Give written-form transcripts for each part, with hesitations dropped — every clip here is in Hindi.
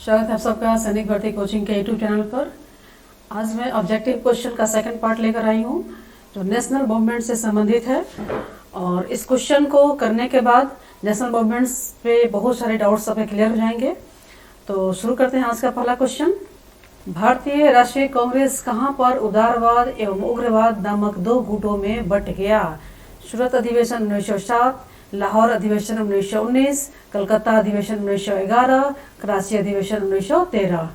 स्वागत है आप सबका सैनिक भर्ती कोचिंग के यूट्यूब चैनल पर। आज मैं ऑब्जेक्टिव क्वेश्चन का सेकंड पार्ट लेकर आई हूँ जो नेशनल मूवमेंट से संबंधित है। और इस क्वेश्चन को करने के बाद नेशनल मूवमेंट्स पे बहुत सारे डाउट्स सब क्लियर हो जाएंगे। तो शुरू करते हैं आज का पहला क्वेश्चन। भारतीय राष्ट्रीय कांग्रेस कहाँ पर उदारवाद एवं उग्रवाद नामक दो गुटों में बंट गया? सूरत अधिवेशन 1907, लाहौर अधिवेशन 1919, कलकत्ता अधिवेशन 1911, कराची अधिवेशन 1913।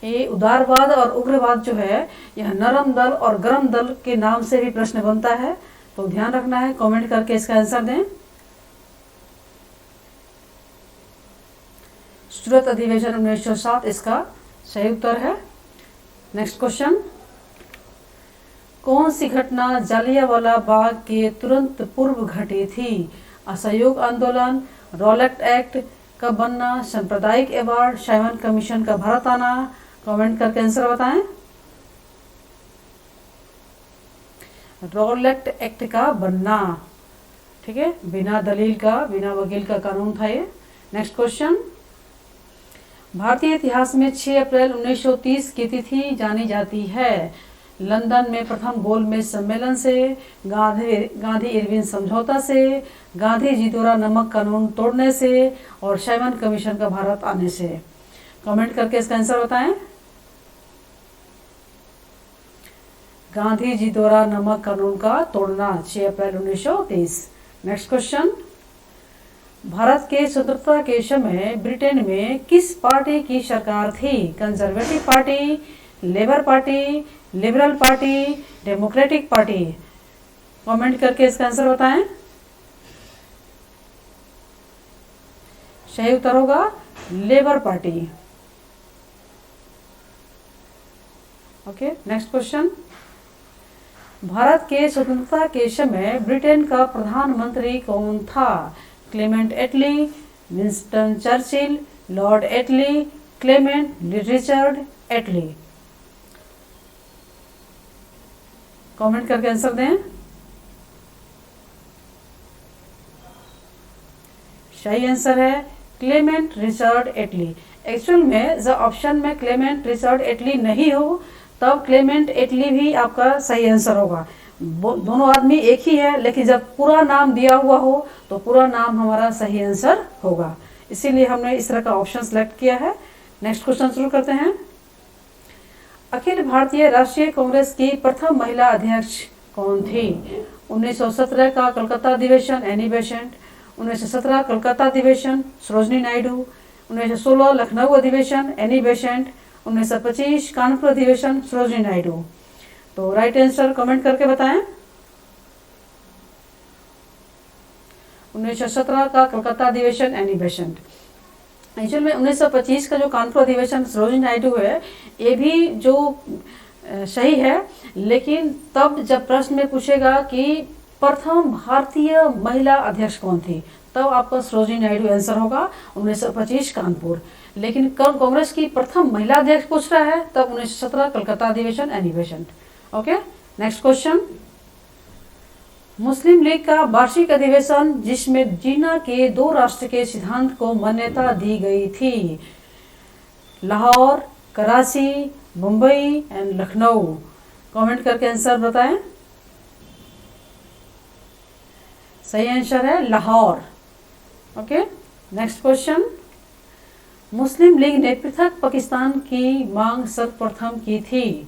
ये उदारवाद और उग्रवाद जो है यह नरम दल और गरम दल के नाम से भी प्रश्न बनता है, तो ध्यान रखना है। कमेंट करके इसका आंसर दें। सूरत अधिवेशन 1907 इसका सही उत्तर है। Next question. कौन सी घटना जालियांवाला बाग के तुरंत पूर्व घटी थी? असहयोग आंदोलन, रॉलेट एक्ट का बनना, सांप्रदायिक अवार्ड, साइमन कमीशन का भारत आना। कमेंट करके आंसर बताएं। रॉलेट एक्ट का बनना, ठीक है, बिना दलील का, बिना वकील का कानून था ये। Next question. भारतीय इतिहास में 6 अप्रैल 1930 की तिथि जानी जाती है। लंदन में प्रथम गोलमेज सम्मेलन से, गांधी इरविन समझौता से, गांधी जी द्वारा नमक कानून तोड़ने से और साइमन कमीशन का भारत आने से। कमेंट करके इसका आंसर बताएं। गांधी जी द्वारा नमक कानून का तोड़ना 6 अप्रैल 1930। Next question. भारत के स्वतंत्रता के समय ब्रिटेन में किस पार्टी की सरकार थी? Conservative party, labour party, liberal party, democratic party. Comment करके इसका आंसर बताएं। सही उत्तर होगा labour party. Okay, next question. Bharat के स्वतंत्रता के समय ब्रिटेन का प्रधानमंत्री कौन था? क्लेमेंट एटली, विंस्टन चर्चिल, लॉर्ड एटली, क्लेमेंट रिचर्ड एटली। कमेंट करके आंसर दें। सही आंसर है क्लेमेंट रिचर्ड एटली। एक्चुअल में जब ऑप्शन में क्लेमेंट रिचर्ड एटली नहीं हो तब क्लेमेंट एटली भी आपका सही आंसर होगा। दोनों आदमी एक ही है, लेकिन जब पूरा नाम दिया हुआ हो तो पूरा नाम हमारा सही आंसर होगा, इसीलिए हमने इस तरह का ऑप्शन सेलेक्ट किया है। नेक्स्ट क्वेश्चन शुरू करते हैं। अखिल भारतीय राष्ट्रीय कांग्रेस की प्रथम महिला अध्यक्ष कौन थी? 1917 का कलकत्ता अधिवेशन एनी बेसेंट, 1917 कलकत्ता अधिवेशन सरोजनी नायडू, 1916 लखनऊ अधिवेशन एनी बेसेंट, 1925 कानपुर अधिवेशन सरोजनी नायडू। तो राइट आंसर कमेंट करके बताएं। 1917 का कलकत्ता अधिवेशन एनी बेसेंट। एक्चुअल में 1925 का जो कानपुर अधिवेशन सरोजनी नायडू है ये भी जो सही है, लेकिन तब जब प्रश्न में पूछेगा कि प्रथम भारतीय महिला अध्यक्ष कौन थी तब आपका सरोजनी नायडू आंसर होगा 1925 कानपुर। लेकिन कांग्रेस की प्रथम महिला अध्यक्ष पूछ रहा है तब 1917 कलकत्ता अधिवेशन Annie Besant. Okay, next question. Muslim League का वार्षिक अधिवेशन जिसमें जिन्ना के 2 राष्ट्र के सिद्धांत को मान्यता दी गई थी? लाहौर, कराची, मुंबई एंड लखनऊ। कमेंट करके आंसर बताएं। सही आंसर है Lahore. Okay, next question. Muslim League ने पृथक पाकिस्तान की मांग सर्वप्रथम की थी?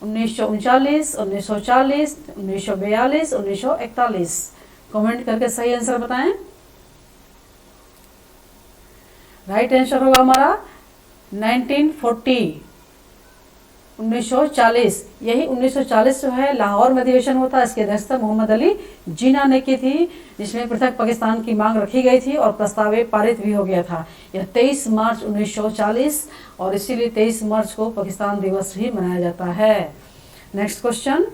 1939, 1940, 1942, 1941। कमेंट करके सही आंसर बताएं। राइट आंसर होगा हमारा 1940, 1940। यही 1940 जो है लाहौर में अधिवेशन होता है, इसकी अध्यक्षता मोहम्मद अली जिन्ना ने की थी, जिसमें पृथक पाकिस्तान की मांग रखी गई थी और प्रस्ताव पारित भी हो गया था। यह 23 मार्च 1940 और इसीलिए 23 मार्च को पाकिस्तान दिवस भी मनाया जाता है। Next question.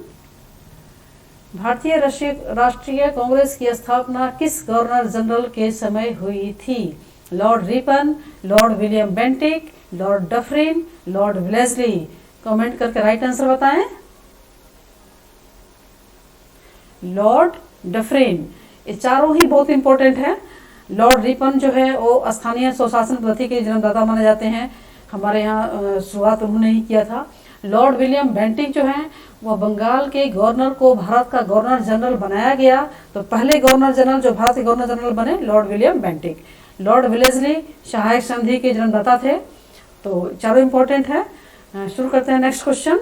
भारतीय राष्ट्रीय कांग्रेस की स्थापना किस गवर्नर जनरल के समय हुई थी? Lord Ripon, Lord William Bentinck, Lord Dufferin, Lord Wellesley. Comment करके राइट आंसर बताएं। Lord Dufferin. ये चारों ही बहुत इंपॉर्टेंट है। लॉर्ड रिपन जो है वो स्थानीय स्वशासन पद्धति के जन्मदाता माने जाते हैं। हमारे यहाँ शुरुआत उन्होंने ही किया था। लॉर्ड विलियम बेंटिक जो हैं वो बंगाल के गवर्नर को भारत का गवर्नर जनरल बनाया गया। तो पहले गवर्नर जनरल जो भारत के गवर्नर जनरल बने Lord William Bentinck. Lord Wellesley सहायक संधि के जन्मदाता थे। तो चारों इंपॉर्टेंट है। शुरू करते हैं नेक्स्ट क्वेश्चन।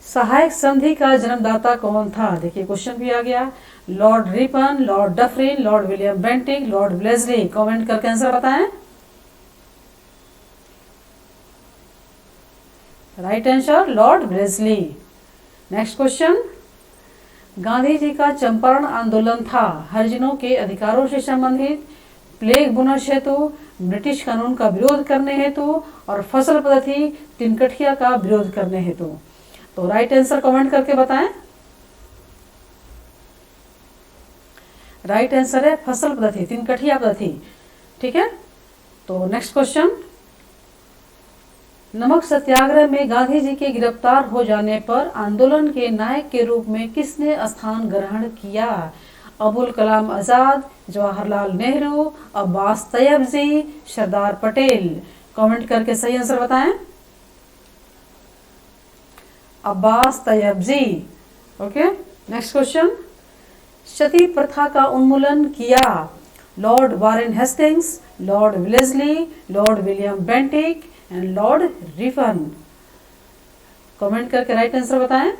सहायक संधि का जन्मदाता कौन था? देखिए क्वेश्चन भी आ गया। Lord Ripon, Lord Dufferin, Lord William Bentinck, Lord Wellesley. Comment करके आंसर बताएं। Right answer Lord Wellesley. Next question. Gandhi ji का चंपारण आंदोलन था हरिजनों के अधिकारों से संबंधित, प्लेग बुनर्स हेतु, ब्रिटिश कानून का विरोध करने हेतु और फसल पद्धति तिनकठिया का विरोध करने हेतु। तो राइट आंसर कमेंट करके बताएं। राइट आंसर है फसल पद्धति, तिनकठिया पद्धति। ठीक है। तो नेक्स्ट क्वेश्चन। नमक सत्याग्रह में गांधी जी के गिरफ्तार हो जाने पर आंदोलन के नायक के रूप में किसने स्थान ग्रहण किया? अबुल कलाम आजाद, जवाहरलाल नेहरू, अब्बास तैयबजी, सरदार पटेल। कमेंट करके सही आंसर बताएं। Abbas Tyabji. Okay. Next question. Sati प्रथा का उन्मूलन किया Lord Warren Hastings, Lord Wellesley, Lord William Bentinck and Lord Ripon. Comment करके राइट आंसर बताएं।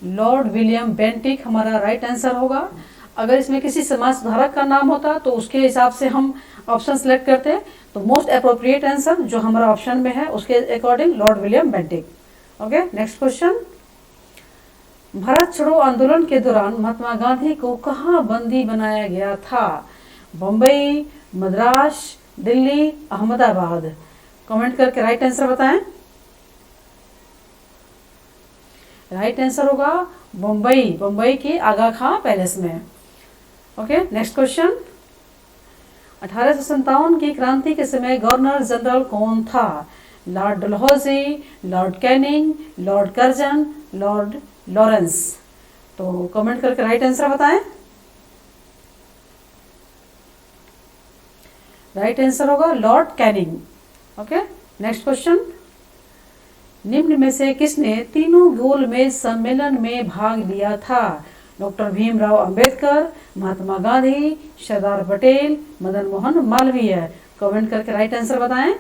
लॉर्ड विलियम बेंटिक हमारा राइट आंसर होगा। अगर इसमें किसी समाज सुधारक का नाम होता तो उसके हिसाब से हम ऑप्शन सेलेक्ट करते। तो मोस्ट अप्रोप्रिएट आंसर जो हमारा ऑप्शन में है उसके according Lord William Bentinck. Okay. Next question. Bharat छोड़ो आंदोलन के दौरान महात्मा गांधी को कहाँ बंदी बनाया गया था? बम्बई, मद्रास, दिल्ली, अहमदाबाद। कमेंट करके राइट आंसर बताएं। राइट आंसर होगा बम्बई, बम्बई के आगा खां पैलेस में। ओके। Next question. 1857 की क्रांति के समय गवर्नर जनरल कौन था? Lord Dalhousie, Lord Canning, Lord Curzon, Lord Lawrence. तो कमेंट करके राइट आंसर बताएं। राइट आंसर होगा Lord Canning. Okay. Next question. निम्न में से किसने तीनों गोलमेज सम्मेलन में भाग लिया था? डॉक्टर भीमराव अंबेडकर, महात्मा गांधी, सरदार पटेल, मदन मोहन मालवीय। कमेंट करके राइट आंसर बताएं।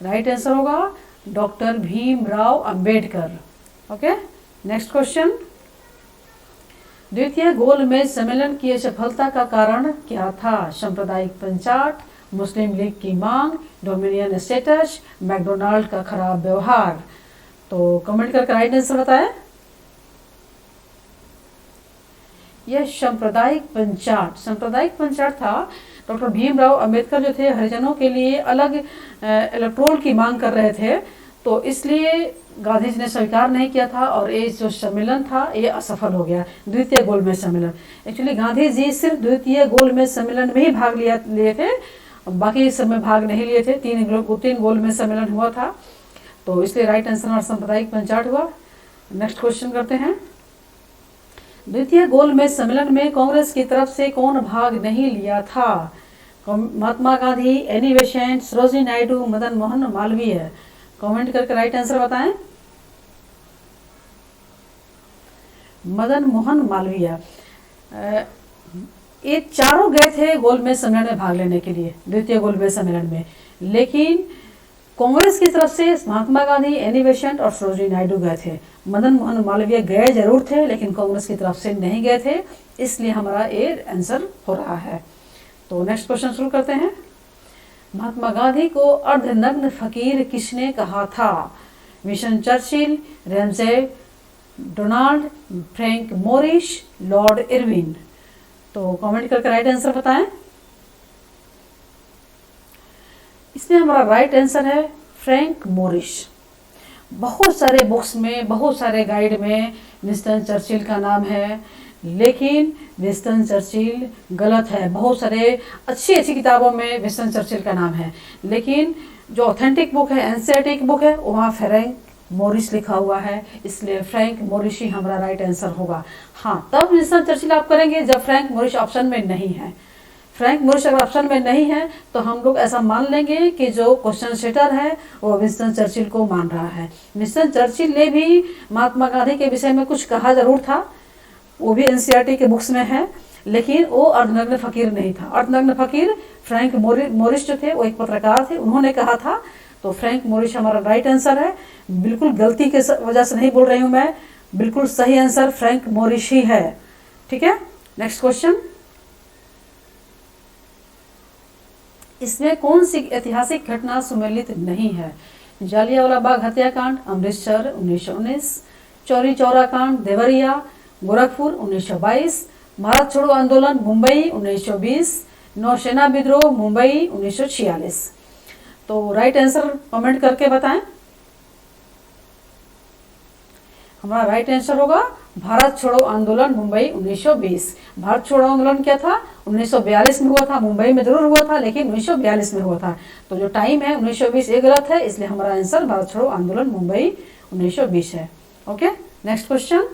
राइट आंसर होगा doctor Bhimrao Ambedkar. Okay. Next question. द्वितीय गोलमेज सम्मेलन की सफलता का कारण क्या था? सांप्रदायिक पंचाट, मुस्लिम लीग की मांग, डोमिनियन स्टेटस, मैकडोनाल्ड का खराब व्यवहार। तो कमेंट करके राइट आंसर बताएं। यह सांप्रदायिक पंचाट, सांप्रदायिक पंचाट था। डॉक्टर भीमराव अंबेडकर जो थे हरिजनों के लिए अलग इलेक्टोरल की मांग कर रहे थे, तो इसलिए गांधी जी ने स्वीकार नहीं किया था और ये जो सम्मेलन था ये असफल हो गया, द्वितीय गोलमेज सम्मेलन। एक्चुअली गांधी जी सिर्फ द्वितीय गोलमेज सम्मेलन में ही भाग लिए थे, बाकी सब में भाग नहीं लिए थे। तीन गोलमेज सम्मेलन हुआ था, तो इसलिए राइट आंसर हमारा सांप्रदायिक पंचाट हुआ। नेक्स्ट क्वेश्चन करते हैं। द्वितीय गोलमेज सम्मेलन में कांग्रेस की तरफ से कौन भाग नहीं लिया था? Mahatma Gandhi, Annie Besant, Sarojini Naidu, Madan Mohan Malviya. Comment करके राइट आंसर बताएं। मदन मोहन मालवीय। ये चारों गए थे गोलमेज सम्मेलन में भाग लेने के लिए, द्वितीय गोलमेज सम्मेलन में, लेकिन कांग्रेस की तरफ से महात्मा गांधी, एनी बेसेंट और सरोजिनी नायडू गए थे। मदन मोहन मालवीय गए जरूर थे लेकिन कांग्रेस की तरफ से नहीं गए थे, इसलिए हमारा ये आंसर हो रहा है। तो नेक्स्ट क्वेश्चन शुरू करते हैं। महात्मा गांधी को अर्धनग्न फकीर किसने कहा था? Winston Churchill, Ramsay Donald, Frank Morris, Lord Irwin. तो कमेंट करके राइट आंसर बताएं। इसमें हमारा राइट आंसर है फ्रैंक मोरिस। बहुत सारे बुक्स में, बहुत सारे गाइड में विंस्टन चर्चिल का नाम है, लेकिन विंस्टन चर्चिल गलत है। बहुत सारे अच्छी किताबों में विंस्टन चर्चिल का नाम है, लेकिन जो ऑथेंटिक बुक है, एनसीईआरटी की बुक है, वहाँ फ्रैंक मोरिस लिखा हुआ है, इसलिए फ्रैंक मोरिस ही हमारा राइट आंसर होगा। हाँ, तब विंस्टन चर्चिल आप करेंगे जब फ्रैंक मोरिस ऑप्शन में नहीं है। फ्रैंक मोरिस अगर ऑप्शन में नहीं है तो हम लोग ऐसा मान लेंगे कि जो क्वेश्चन सेटर है वो विंस्टन चर्चिल को मान रहा है। विंस्टन चर्चिल ने भी महात्मा गांधी के विषय में कुछ कहा जरूर था, वो भी एनसीईआरटी के बुक्स में है, लेकिन वो अर्धनग्न फकीर नहीं था। अर्धनग्न फकीर फ्रैंक मोरिस जो थे वो एक पत्रकार थे, उन्होंने कहा था। तो फ्रैंक मोरिस हमारा राइट आंसर है। बिल्कुल गलती के वजह से नहीं बोल रही हूँ मैं, बिल्कुल सही आंसर फ्रैंक मोरिस ही है। ठीक है, नेक्स्ट क्वेश्चन। इसमें कौन सी ऐतिहासिक घटना सुमेलित नहीं है? जालियांवाला बाग हत्याकांड अमृतसर 1919, चौरी चौरा कांड देवरिया गोरखपुर 1922, भारत छोड़ो आंदोलन मुंबई 1920, नौसेना विद्रोह मुंबई 1946। तो राइट आंसर कमेंट करके बताएं। हमारा राइट आंसर होगा भारत छोड़ो आंदोलन मुंबई 1920। भारत छोड़ो आंदोलन क्या था? 1942 में हुआ था, मुंबई में जरूर हुआ था लेकिन 1942 में हुआ था। तो जो टाइम है 1920 ये गलत है, इसलिए हमारा आंसर भारत छोड़ो आंदोलन मुंबई 1920 है। Okay, next question.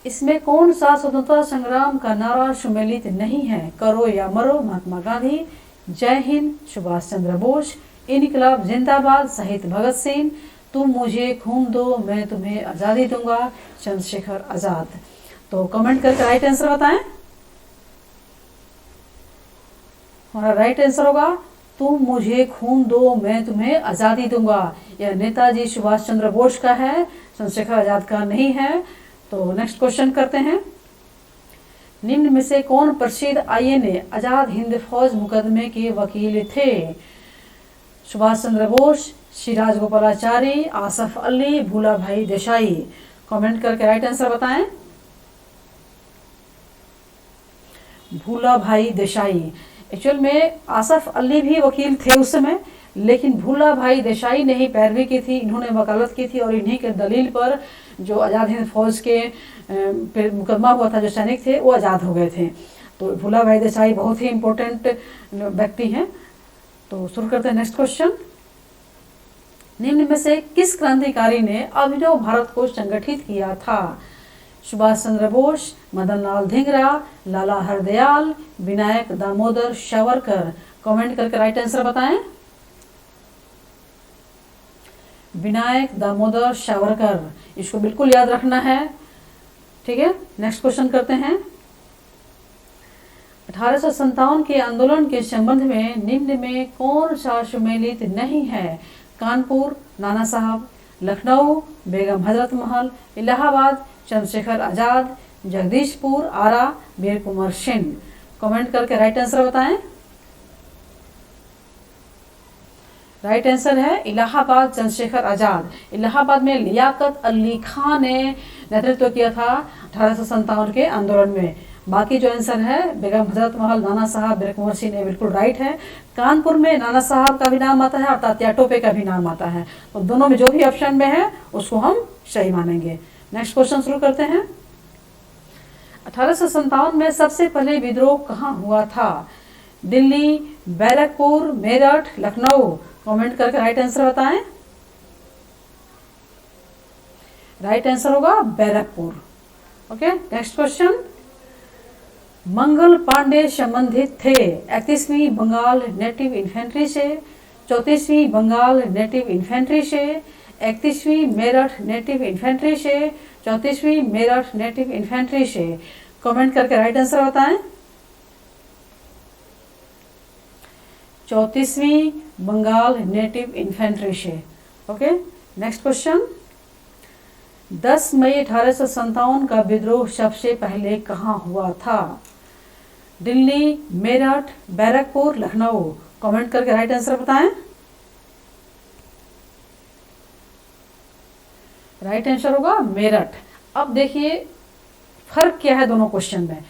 इसमें कौन सा स्वतंत्रता संग्राम का नारा सुमेलित नहीं है? करो या मरो महात्मा गांधी, जय हिंद सुभाष चंद्र बोस, इनकलाब जिंदाबाद शहीद भगत सिंह, तुम मुझे खून दो मैं तुम्हें आज़ादी दूंगा चंद्रशेखर आजाद। तो कमेंट करके राइट आंसर बताएं। हमारा राइट आंसर होगा तुम मुझे खून दो मैं तुम्हें आज़ादी दूंगा। यह नेताजी सुभाष चंद्र बोस का है, चंद्रशेखर आजाद का नहीं है। तो नेक्स्ट क्वेश्चन करते हैं। निम्न में से कौन प्रसिद्ध आईएनए आजाद हिंद फौज मुकदमे के वकील थे? सुभाष चंद्र बोस, श्री राजगोपालाचारी, आसफ अली, भूला भाई देसाई। कमेंट करके राइट आंसर बताएं। भूला भाई देसाई। एक्चुअल में आसफ अली भी वकील थे उस समय, लेकिन भूला भाई देसाई ने ही पैरवी की थी, इन्होंने वकालत की थी और इन्हीं के दलील पर जो आज़ाद हिंद फौज के मुकदमा हुआ था, जो सैनिक थे वो आज़ाद हो गए थे। तो भूला भाई देसाई बहुत ही इम्पोर्टेंट व्यक्ति हैं। तो शुरू करते हैं नेक्स्ट क्वेश्चन। निम्न में से किस क्रांतिकारी ने अभिनव भारत को संगठित किया था? सुभाष चंद्र बोस, मदन लाल धिंगरा, लाला हरदयाल, विनायक दामोदर सावरकर। कमेंट करके राइट आंसर बताएं। विनायक दामोदर सावरकर, इसको बिल्कुल याद रखना है। ठीक है, नेक्स्ट क्वेश्चन करते हैं। 1857 के आंदोलन के संबंध में निम्न में कौन सा सुमेलित नहीं है? कानपुर, नाना साहब, लखनऊ, बेगम हजरत महल, इलाहाबाद, चंद्रशेखर आजाद, जगदीशपुर, आरा, वीर कुंवर सिंह। कमेंट करके राइट आंसर बताएं। राइट आंसर है इलाहाबाद, चंद्रशेखर आजाद। इलाहाबाद में लियाकत अली खान ने नेतृत्व किया था 1857 के आंदोलन में। बाकी जो आंसर है बेगम हजरत महल, नाना साहब, वीर कुंवर सिंह, ये बिल्कुल राइट है। कानपुर में नाना साहब का भी नाम आता है और तात्या टोपे का भी नाम आता है। तो दोनों में जो भी ऑप्शन में है उसको हम सही मानेंगे। नेक्स्ट क्वेश्चन शुरू करते हैं। 1857 में सबसे पहले विद्रोह कहाँ हुआ था? दिल्ली, बैरकपुर, मेरठ, लखनऊ। कमेंट करके राइट आंसर बताएं। राइट आंसर होगा Barrackpore. Okay, next question. Mangal Pandey संबंधित थे 31वीं बंगाल नेटिव इन्फेंट्री से, 34वीं बंगाल नेटिव इन्फेंट्री से, 31वीं मेरठ नेटिव इन्फेंट्री से, 34वीं मेरठ नेटिव इन्फेंट्री से। कमेंट करके राइट आंसर बताएं। 34वीं बंगाल नेटिव इन्फेंट्री से। Okay, next question. 10 मई 1857 का विद्रोह सबसे पहले कहाँ हुआ था? दिल्ली, मेरठ, बैरकपुर, लखनऊ। कमेंट करके राइट आंसर बताएं। राइट आंसर होगा मेरठ। अब देखिए फर्क क्या है दोनों क्वेश्चन में।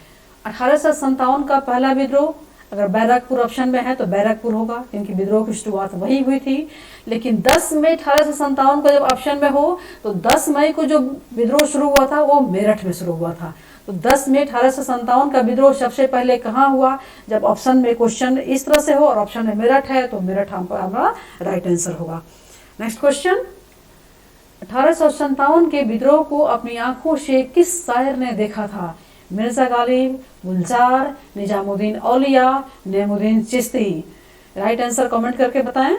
1857 का पहला विद्रोह अगर बैरकपुर ऑप्शन में है तो बैरकपुर होगा, क्योंकि विद्रोह की शुरुआत वही हुई थी। लेकिन 10 मई 1857 को जब ऑप्शन में हो तो 10 मई को जो विद्रोह शुरू हुआ था वो मेरठ में शुरू हुआ था। तो 10 मई 1857 का विद्रोह सबसे पहले कहाँ हुआ? जब ऑप्शन में क्वेश्चन इस तरह से हो और ऑप्शन में मेरठ है तो मेरठ हमारा राइट आंसर होगा। Next question. 1857 के विद्रोह को अपनी आंखों से किस शायर ने देखा था? मिर्जा गालिब, गुलजार, निजामुद्दीन औलिया, Nemuddin Chishti. Right answer comment करके बताएं।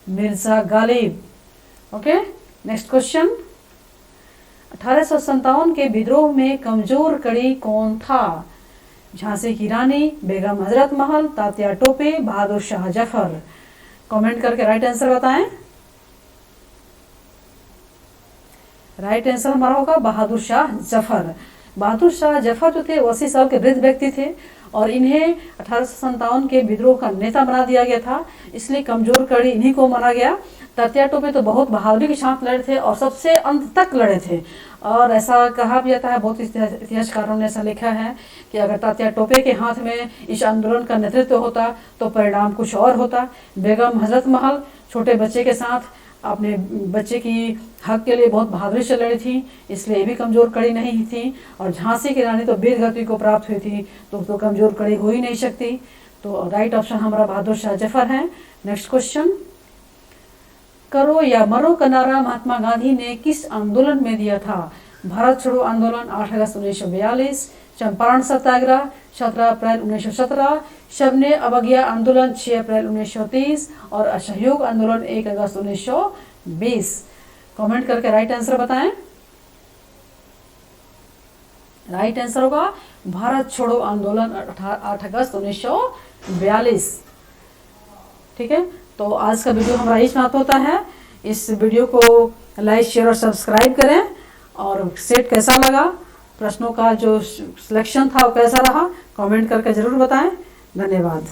Mirza Ghalib. Okay, next question. 1857 के विद्रोह में कमजोर कड़ी कौन था? झांसी की रानी, बेगम हजरत महल, तात्या टोपे, बहादुर शाह जफर। कमेंट करके राइट आंसर बताएं। राइट आंसर हमारा होगा बहादुर शाह जफर। बहादुर शाह जफर जो थे 80 साल के वृद्ध व्यक्ति थे और इन्हें 1857 के विद्रोह का नेता बना दिया गया था, इसलिए कमजोर कड़ी इन्हीं को माना गया। तात्या टोपे तो बहुत बहादुरी के साथ लड़े थे और सबसे अंत तक लड़े थे, और ऐसा कहा भी जाता है, बहुत इतिहासकारों ने ऐसा लिखा है कि अगर तात्या टोपे के हाथ में इस आंदोलन का नेतृत्व होता तो परिणाम कुछ और होता। बेगम हजरत महल छोटे बच्चे के साथ अपने बच्चे की हक के लिए बहुत बहादुरी से लड़ी थी, इसलिए भी कमजोर कड़ी नहीं थी। और झांसी की रानी तो वीर गति को प्राप्त हुई थी, तो कमजोर कड़ी हो ही नहीं सकती। तो राइट ऑप्शन हमारा बहादुर शाह जफर है। Next question. करो या मरो का नारा महात्मा गांधी ने किस आंदोलन में दिया था? भारत छोड़ो आंदोलन 8 अगस्त 1942, चंपारण सत्याग्रह 17 अप्रैल 1917, शबने अवज्ञा आंदोलन 6 अप्रैल 1930 और असहयोग आंदोलन 1 अगस्त 1920। कमेंट करके राइट आंसर बताएं। राइट आंसर होगा भारत छोड़ो आंदोलन 8 अगस्त 1942। ठीक है, तो आज का वीडियो हमारा यही समाप्त होता है। इस वीडियो को लाइक, शेयर और सब्सक्राइब करें। और सेट कैसा लगा, प्रश्नों का जो सिलेक्शन था वो कैसा रहा, कमेंट करके जरूर बताएं। धन्यवाद।